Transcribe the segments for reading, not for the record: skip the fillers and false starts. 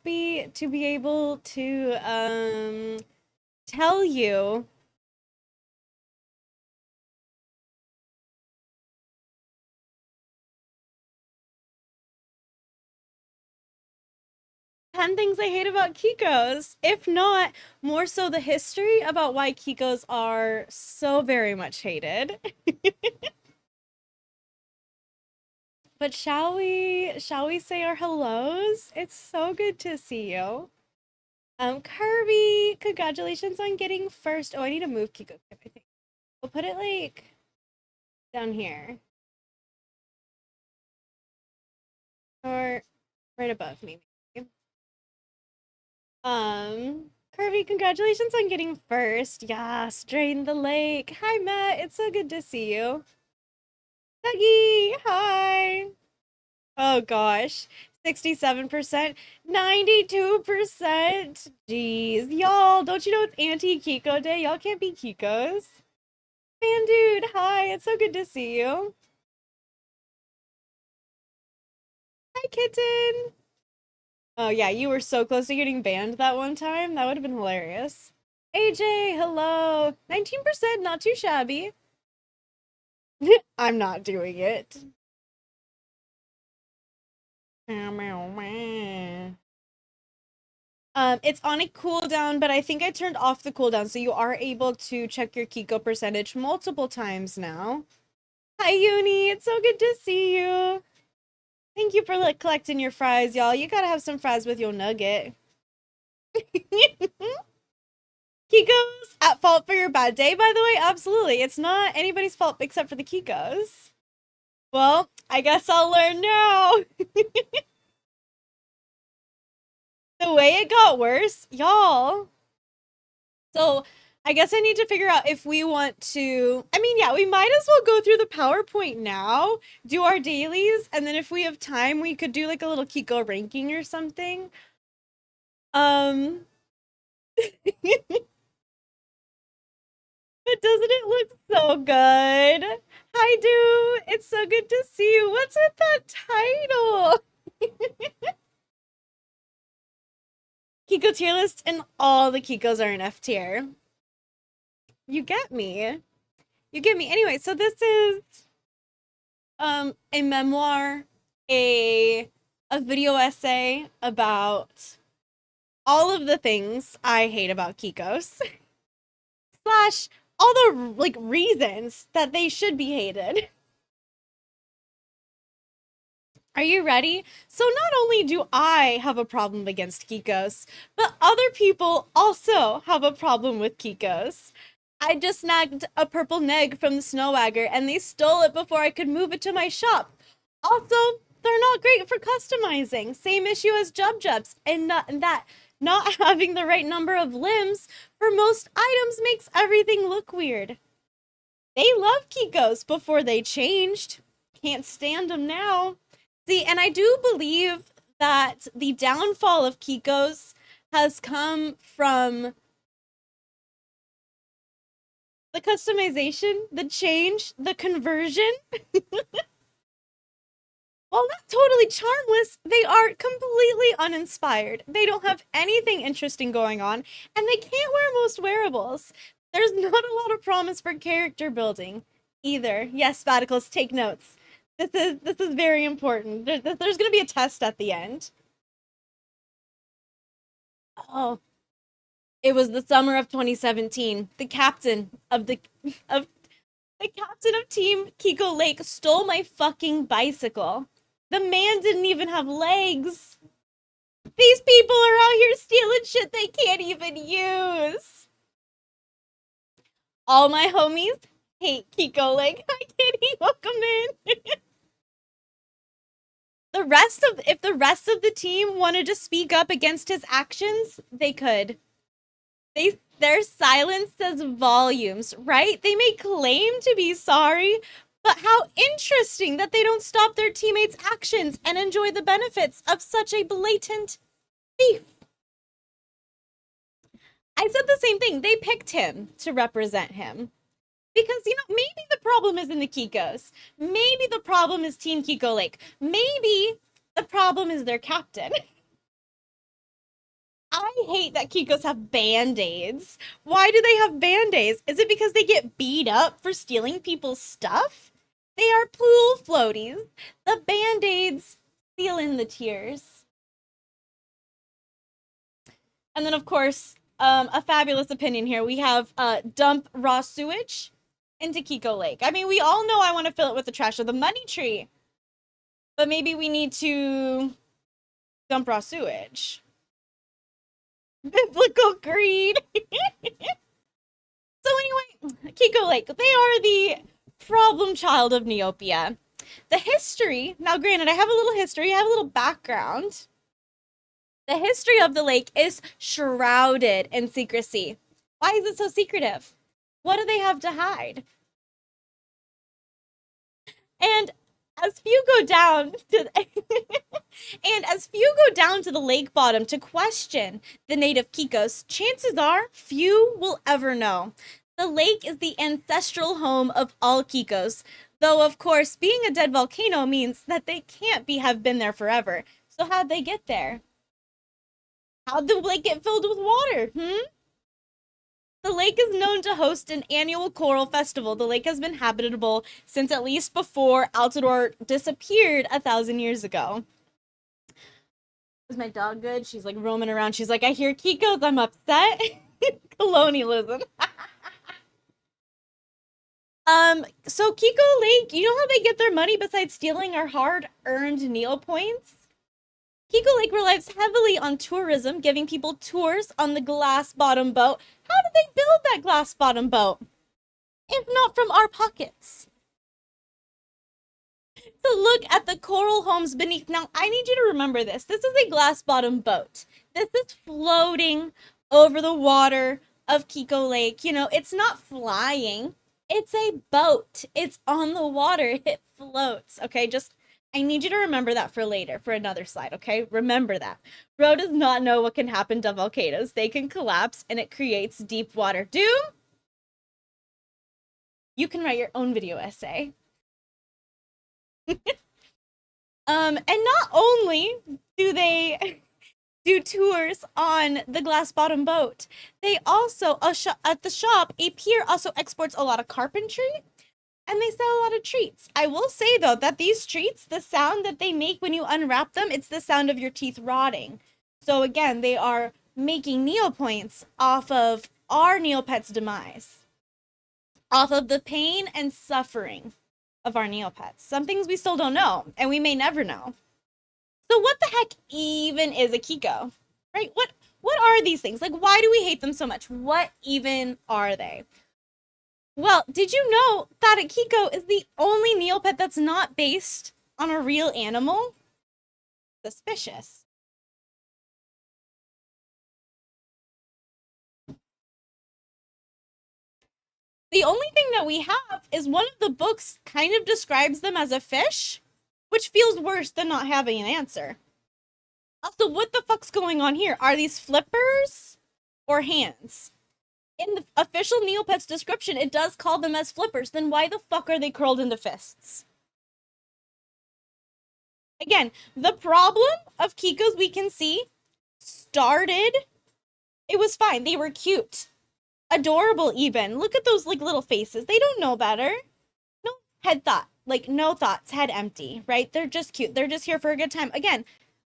happy to be able to tell you 10 things I hate about kikos. If not, more so the history about why kikos are so very much hated. But shall we say our hellos? It's so good to see you. Kirby, congratulations on getting first. Oh, I need to move Kiko, I think. We'll put it like down here. Or right above me, maybe. Kirby, congratulations on getting first. Yes, drain the lake. Hi, Matt. It's so good to see you. Dougie, hi. Oh gosh. 67%, 92%. Jeez, y'all, don't you know it's anti-Kiko day? Y'all can't be Kikos. Man, dude, hi. It's so good to see you. Hi, kitten. Oh yeah, you were so close to getting banned that one time. That would have been hilarious. AJ, hello. 19%, not too shabby. I'm not doing it. It's on a cooldown, but I think I turned off the cooldown, so you are able to check your Kiko percentage multiple times now. Hi, Uni. It's so good to see you. Thank you for collecting your fries, y'all. You gotta have some fries with your nugget. Kiko's at fault for your bad day, by the way? Absolutely. It's not anybody's fault except for the Kiko's. Well, I guess I'll learn now. The way it got worse, y'all. So I guess I need to figure out if we want to. I mean, yeah, we might as well go through the PowerPoint now, do our dailies, and then if we have time, we could do like a little Kiko ranking or something. Um, but doesn't it look so good? Hi, Do. It's so good to see you. What's with that title? Kiko tier list, and all the Kikos are in F tier. You get me. You get me. Anyway, so this is a memoir, a video essay about all of the things I hate about Kikos slash all the like reasons that they should be hated. Are you ready? So not only do I have a problem against Kikos, but other people also have a problem with Kikos. I just snagged a purple neg from the Snowagger and they stole it before I could move it to my shop. Also, they're not great for customizing. Same issue as Jub Jubs, and not having the right number of limbs for most items makes everything look weird. They loved Kikos before they changed. Can't stand them now. See, and I do believe that the downfall of Kikos has come from the customization, the change, the conversion. While not totally charmless, they are completely uninspired. They don't have anything interesting going on, and they can't wear most wearables. There's not a lot of promise for character building either. Yes, Spaticles, take notes. This is very important. There's gonna be a test at the end. Oh, it was the summer of 2017. Of the captain of Team Kiko Lake stole my fucking bicycle. The man didn't even have legs. These people are out here stealing shit they can't even use. All my homies hate Kiko Lake. Hi, Kitty. Welcome in. If the rest of the team wanted to speak up against his actions, they could. Their silence says volumes, right? They may claim to be sorry, but how interesting that they don't stop their teammates' actions and enjoy the benefits of such a blatant thief. I said the same thing. They picked him to represent him. Because, maybe the problem is in the Kikos. Maybe the problem is Team Kiko Lake. Maybe the problem is their captain. hate that kikos have band-aids. Why do they have band-aids? Is it because they get beat up for stealing people's stuff? They are pool floaties. The band-aids seal in the tears. And then, of course, a fabulous opinion here. We have dump raw sewage into Kiko Lake. I mean, we all know I want to fill it with the trash of the money tree. But maybe we need to dump raw sewage. Biblical greed. So anyway, Kiko Lake, they are the problem child of Neopia. The history, now granted, I have a little history, I have a little background. The history of the lake is shrouded in secrecy. Why is it so secretive? What do they have to hide? And as few go down to and as few go down to the lake bottom to question the native kikos, chances are few will ever know. The lake is the ancestral home of all kikos, though of course being a dead volcano means that they can't have been there forever. So how'd they get there? How'd the lake get filled with water? The lake is known to host an annual choral festival. The lake has been habitable since at least before Altador disappeared 1,000 years ago. Is my dog good? She's like roaming around. She's like, I hear kikos, I'm upset. Colonialism. So Kiko Lake, you know how they get their money besides stealing our hard-earned Neo points? Kiko Lake relies heavily on tourism, giving people tours on the glass bottom boat. How did they build that glass bottom boat? If not from our pockets. To look at the coral homes beneath. Now, I need you to remember this. This is a glass bottom boat. This is floating over the water of Kiko Lake. You know, it's not flying. It's a boat. It's on the water. It floats. Okay, I need you to remember that for later, for another slide, okay? Remember that. Ro does not know what can happen to volcanoes. They can collapse and it creates deep water doom. You can write your own video essay. And not only do they do tours on the glass bottom boat, they also, at the shop, a pier also exports a lot of carpentry. And they sell a lot of treats. I will say, though, that these treats, the sound that they make when you unwrap them, it's the sound of your teeth rotting. So again, they are making Neopoints off of our Neopets' demise. Off of the pain and suffering of our Neopets. Some things we still don't know, and we may never know. So what the heck even is a Kiko? Right? What are these things? Like, why do we hate them so much? What even are they? Well, did you know that a Kiko is the only Neopet that's not based on a real animal? Suspicious. The only thing that we have is one of the books kind of describes them as a fish, which feels worse than not having an answer. Also, what the fuck's going on here? Are these flippers or hands? In the official Neopets description, it does call them as flippers. Then why the fuck are they curled into fists? Again, the problem of Kikos we can see started. It was fine. They were cute. Adorable even. Look at those like little faces. They don't know better. No head thought. Like no thoughts. Head empty, right? They're just cute. They're just here for a good time. Again,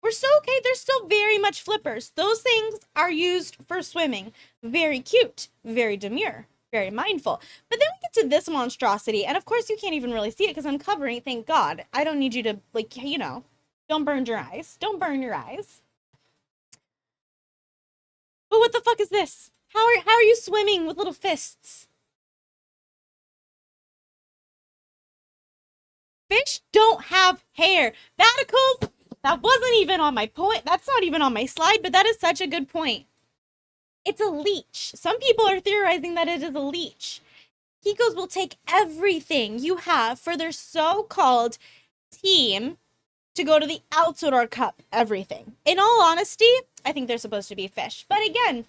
we're still okay. They're still very much flippers. Those things are used for swimming. Very cute, very demure, very mindful. But then we get to this monstrosity. And of course, you can't even really see it because I'm covering it. Thank God. I don't need you to, like, you know, don't burn your eyes. Don't burn your eyes. But what the fuck is this? How are you swimming with little fists? Fish don't have hair. Vaticles, that wasn't even on my point. That's not even on my slide, but that is such a good point. It's a leech. Some people are theorizing that it is a leech. Kikos will take everything you have for their so-called team to go to the Altador Cup. Everything. In all honesty, I think they're supposed to be fish. But again,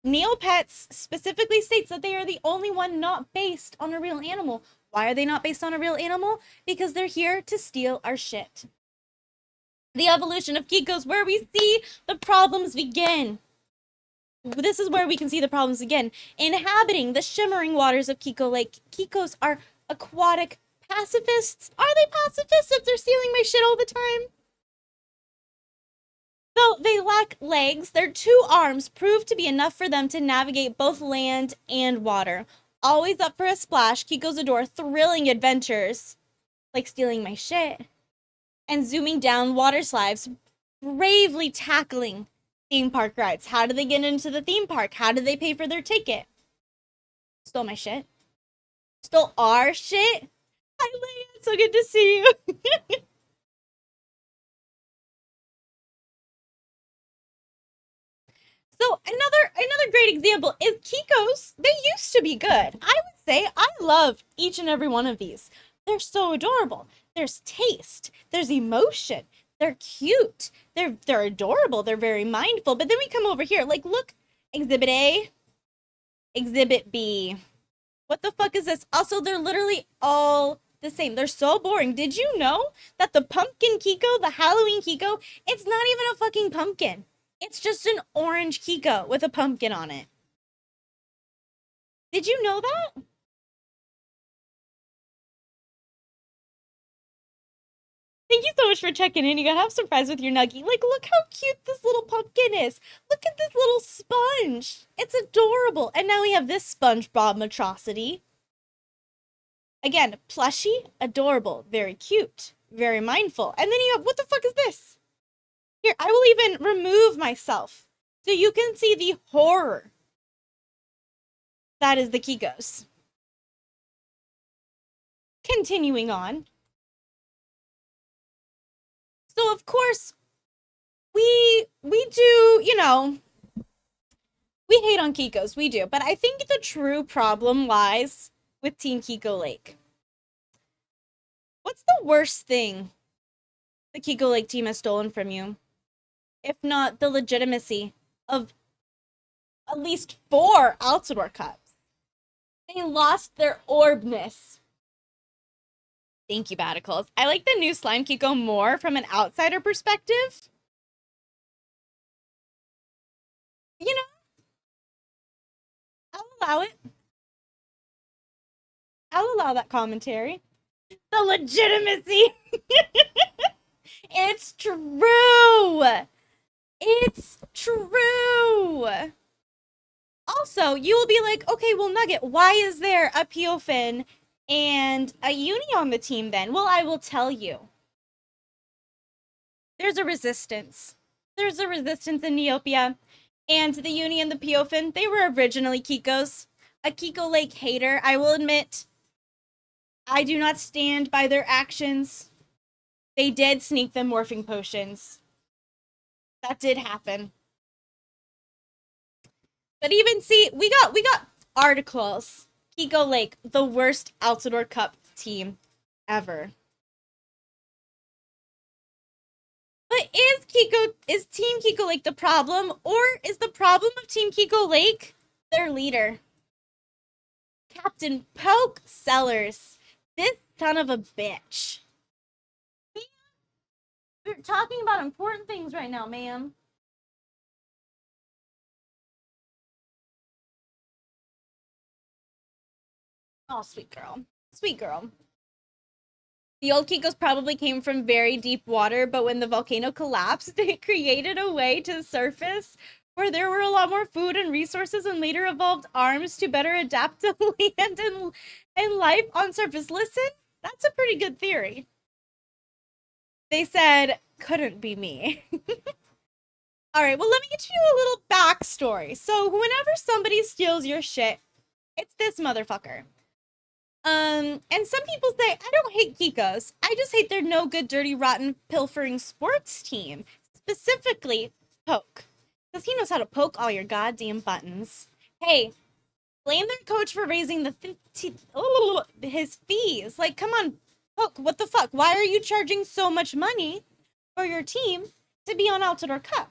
Neopets specifically states that they are the only one not based on a real animal. Why are they not based on a real animal? Because they're here to steal our shit. The evolution of Kikos, where we see the problems begin. this is where we can see the problems again. Inhabiting the shimmering waters of Kiko Lake, kikos are aquatic pacifists. Are they pacifists if they're stealing my shit all the time? Though they lack legs, their two arms prove to be enough for them to navigate both land and water. Always up for a splash, kikos adore thrilling adventures, like stealing my shit, and zooming down water slides, bravely tackling theme park rides. How do they get into the theme park? How do they pay for their ticket? Stole my shit. Stole our shit. Hi, Leia. It's so good to see you. So another great example is kikos. They used to be good. I would say I love each and every one of these. They're so adorable. There's taste. There's emotion. They're cute. They're adorable. They're very mindful. But then we come over here. Like, look, Exhibit A, Exhibit B. What the fuck is this? Also, they're literally all the same. They're so boring. Did you know that the pumpkin Kiko, the Halloween Kiko, it's not even a fucking pumpkin. It's just an orange Kiko with a pumpkin on it. Did you know that? Thank you so much for checking in. You gotta have some fries with your nuggie. Like, look how cute this little pumpkin is. Look at this little sponge. It's adorable. And now we have this SpongeBob atrocity. Again, plushy, adorable, very cute, very mindful. And then you have, what the fuck is this? Here, I will even remove myself so you can see the horror that is the Kikos. Continuing on. So, of course, we do, you know, we hate on Kikos, we do. But I think the true problem lies with Team Kiko Lake. What's the worst thing the Kiko Lake team has stolen from you? If not the legitimacy of at least 4 Altidore Cups. They lost their orbness. Thank you, Baticles. I like the new Slime Kiko more from an outsider perspective. You know, I'll allow it. I'll allow that commentary. The legitimacy. It's true. It's true. Also, you will be like, okay, well, Nugget, why is there a Piofin and a Uni on the team then? Well, I will tell you. There's a resistance. There's a resistance in Neopia. And the Uni and the Piofin, they were originally Kikos. A Kiko Lake hater, I will admit. I do not stand by their actions. They did sneak them morphing potions. That did happen. But even see, we got articles. Kiko Lake, the worst Altidore Cup team ever. But is Team Kiko Lake the problem, or is the problem of Team Kiko Lake their leader? Captain Poke Sellers. This son of a bitch. We're talking about important things right now, ma'am. Oh, sweet girl. Sweet girl. The old Kikos probably came from very deep water, but when the volcano collapsed, it created a way to surface where there were a lot more food and resources, and later evolved arms to better adapt to land and life on surface. Listen, that's a pretty good theory. They said, couldn't be me. All right, well, let me get you a little backstory. So whenever somebody steals your shit, it's this motherfucker. And some people say, I don't hate Kikos. I just hate their no good, dirty, rotten, pilfering sports team. Specifically, Poke. Because he knows how to poke all your goddamn buttons. Hey, blame their coach for raising his fees. Like, come on, Poke, what the fuck? Why are you charging so much money for your team to be on Altidore Cup?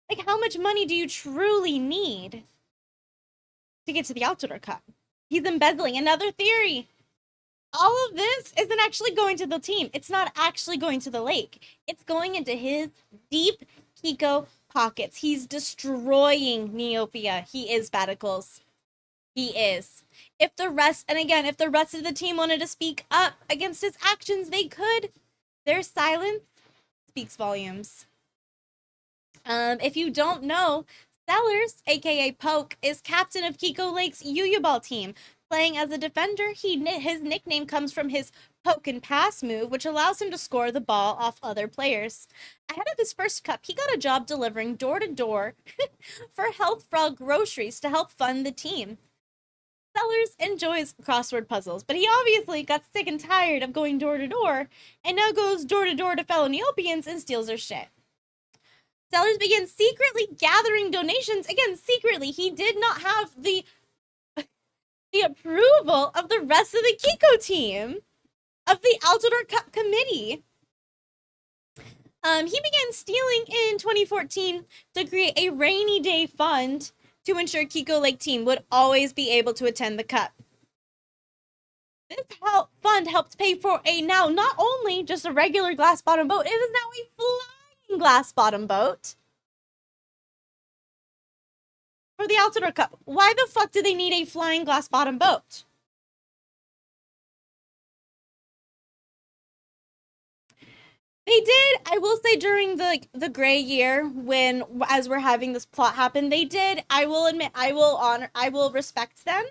Like, how much money do you truly need to get to the Altidore Cup? He's embezzling. Another theory. All of this isn't actually going to the team. It's not actually going to the lake. It's going into his deep Kiko pockets. He's destroying Neopia. He is Battlecles. He is. If the rest, and again, if the rest of the team wanted to speak up against his actions, they could. Their silence speaks volumes. If you don't know, Sellers, aka Poke, is captain of Kiko Lake's Yu-Yu Ball team. Playing as a defender, his nickname comes from his poke and pass move, which allows him to score the ball off other players. Ahead of his first cup, he got a job delivering door-to-door for Health Frog groceries to help fund the team. Sellers enjoys crossword puzzles, but he obviously got sick and tired of going door-to-door, and now goes door-to-door to fellow Neopians and steals their shit. Sellers began secretly gathering donations. Again, secretly. He did not have the approval of the rest of the Kiko team, of the Altador Cup committee. He began stealing in 2014 to create a rainy day fund to ensure Kiko Lake team would always be able to attend the cup. This fund helped pay for a now not only just a regular glass bottom boat, it is now a flying glass bottom boat for the Altador Cup. Why the fuck do they need a flying glass bottom boat? They did, I will say, during the gray year, when as we're having this plot happen, they did, I will admit, I will respect them.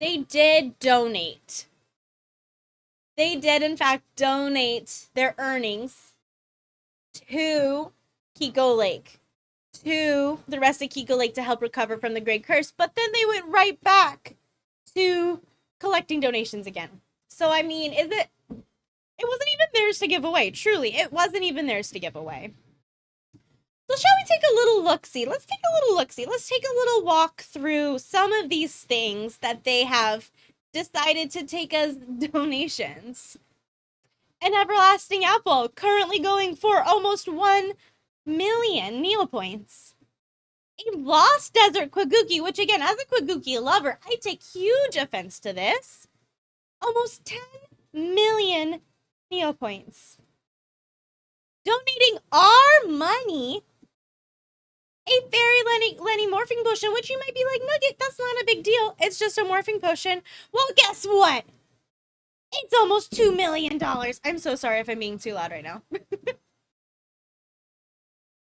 They did donate. They did, in fact, donate their earnings to Kiko Lake, to the rest of Kiko Lake to help recover from the Great Curse, but then they went right back to collecting donations again. So, I mean, it wasn't even theirs to give away. Truly, it wasn't even theirs to give away. So shall we take a little look-see? Let's take a little look-see. Let's take a little walk through some of these things that they have decided to take as donations. An Everlasting Apple, currently going for almost 1 million Neopoints. A Lost Desert Kwaguki, which again, as a Kwaguki lover, I take huge offense to this. Almost 10 million Neopoints. Donating our money, a Fairy Lenny morphing potion, which you might be like, Nugget, that's not a big deal. It's just a morphing potion. Well, guess what? It's almost $2 million. I'm so sorry if I'm being too loud right now. A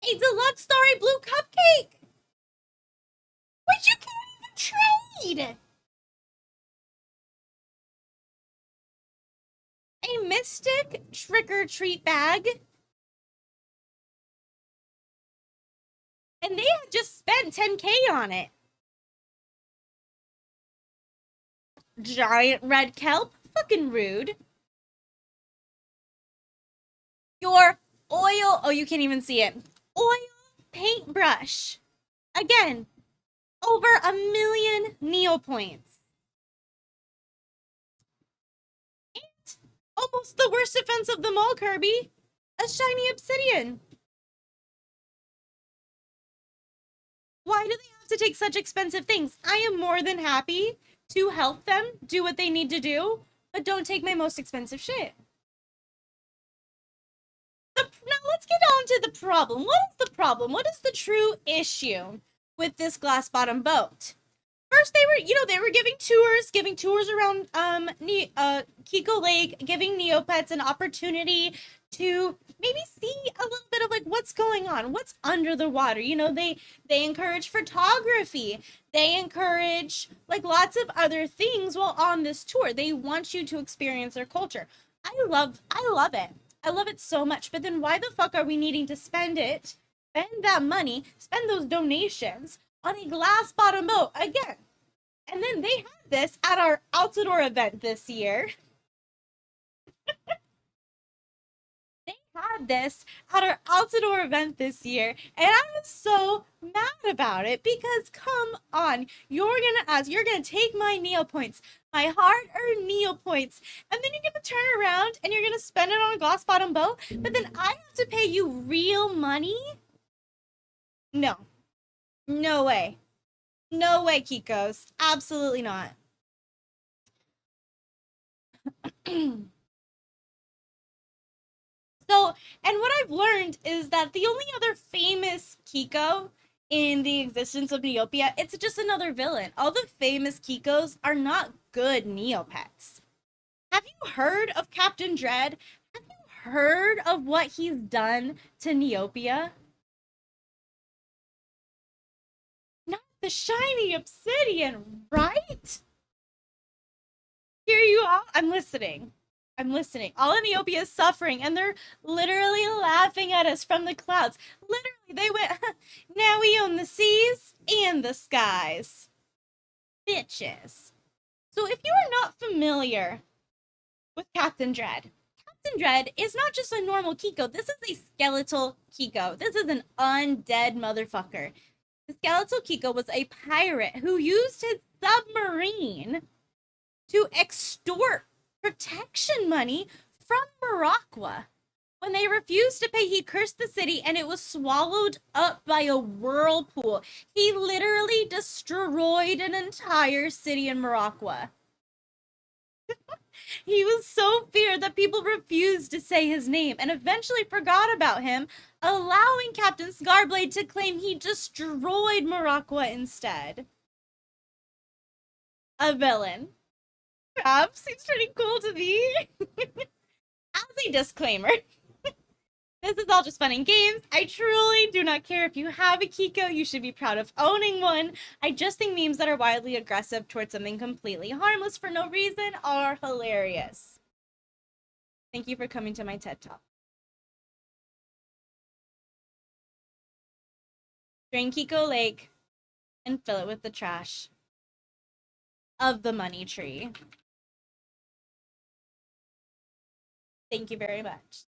Deluxe Starry Blue Cupcake, which you can't even trade. A Mystic Trick or Treat bag. And they had just spent 10K on it. Giant red kelp. Fucking rude. Your oil. Oh, you can't even see it. Oil paintbrush. Again, over 1 million Neopoints. And almost the worst defense of them all, Kirby. A shiny obsidian. Why do they have to take such expensive things? I am more than happy to help them do what they need to do, but don't take my most expensive shit. Now let's get on to the problem. What is the problem? What is the true issue with this glass bottom boat? First, they were giving tours around Kiko Lake, giving Neopets an opportunity to maybe see a little bit of like what's going on, what's under the water. You know, they encourage photography. They encourage like lots of other things while on this tour. They want you to experience their culture. I love it. I love it so much. But then why the fuck are we needing to spend that money, spend those donations on a glass bottom boat again? And then they had this at our Altador event this year. They had this at our Altador event this year, and I was so mad about it because come on, you're gonna take my Neopoints, my hard-earned Neopoints, and then you're gonna turn around and you're gonna spend it on a glass bottom boat, but then I have to pay you real money? No. No way. No way, Kikos. Absolutely not. So, and what I've learned is that the only other famous Kiko in the existence of Neopia, it's just another villain. All the famous Kikos are not good Neopets. Have you heard of Captain Dread? Have you heard of what he's done to Neopia? Not the shiny obsidian, right? Here you are. I'm listening. I'm listening. All of Neopia is suffering, and they're literally laughing at us from the clouds. Literally, they went, now we own the seas and the skies. Bitches. So if you are not familiar with Captain Dread, Captain Dread is not just a normal Kiko. This is a skeletal Kiko. This is an undead motherfucker. The skeletal Kiko was a pirate who used his submarine to extort protection money from Morocco. When they refused to pay, he cursed the city and it was swallowed up by a whirlpool. He literally destroyed an entire city in Morocco. He was so feared that people refused to say his name and eventually forgot about him, allowing Captain Scarblade to claim he destroyed Morocco instead. A villain. Perhaps seems pretty cool to me. As a disclaimer, this is all just fun and games. I truly do not care if you have a Kiko. You should be proud of owning one. I just think memes that are wildly aggressive towards something completely harmless for no reason are hilarious. Thank you for coming to my TED Talk. Drain Kiko Lake and fill it with the trash of the money tree. Thank you very much.